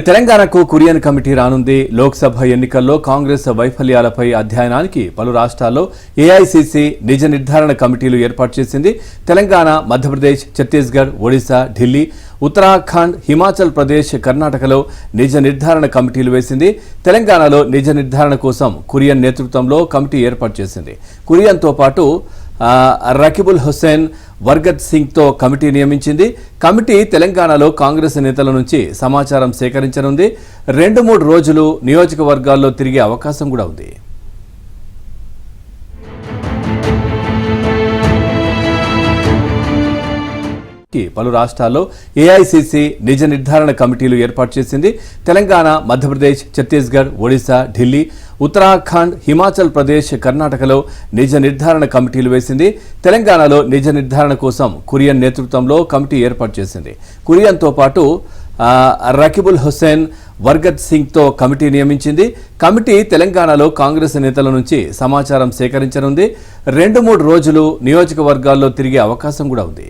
తెలంగాణకు కురియన్ కమిటీ రానుంది. లోక్సభ ఎన్నికల్లో కాంగ్రెస్ వైఫల్యాలపై అధ్యయనానికి పలు రాష్ట్రాల్లో ఏఐసీసీ నిజ నిర్ధారణ కమిటీలు ఏర్పాటు చేసింది. తెలంగాణ, మధ్యప్రదేశ్, ఛత్తీస్గఢ్, ఒడిశా, ఢిల్లీ, ఉత్తరాఖండ్, హిమాచల్ ప్రదేశ్, కర్ణాటకలో నిజ నిర్ధారణ కమిటీలు వేసింది. తెలంగాణలో నిజ నిర్ధారణ కోసం కురియన్ నేతృత్వంలో కమిటీ ఏర్పాటు చేసింది. కురియన్తో పాటు రకీబుల్ హుస్సేన్, వర్గత్ సింగ్తో కమిటీ నియమించింది. కమిటీ తెలంగాణలో కాంగ్రెస్ నేతల నుంచి సమాచారం సేకరించనుంది. 2-3 రోజులు నియోజకవర్గాల్లో తిరిగే అవకాశం కూడా ఉంది. పలు రాష్ట్రాల్లో ఏఐసీసీ నిజ నిర్ధారణ కమిటీలు ఏర్పాటు చేసింది. తెలంగాణ, మధ్యప్రదేశ్, ఛత్తీస్గఢ్, ఒడిశా, ఢిల్లీ, ఉత్తరాఖండ్, హిమాచల్ ప్రదేశ్, కర్ణాటకలో నిజ నిర్ధారణ కమిటీలు వేసింది. తెలంగాణలో నిజ నిర్ధారణ కోసం కురియన్ నేతృత్వంలో కమిటీ ఏర్పాటు చేసింది. కురియన్తో పాటు రకీబుల్ హుస్సేన్, వర్గత్ సింగ్తో కమిటీ నియమించింది. కమిటీ తెలంగాణలో కాంగ్రెస్ నేతల నుంచి సమాచారం సేకరించనుంది. 2-3 రోజులు నియోజకవర్గాల్లో తిరిగే అవకాశం కూడా ఉంది.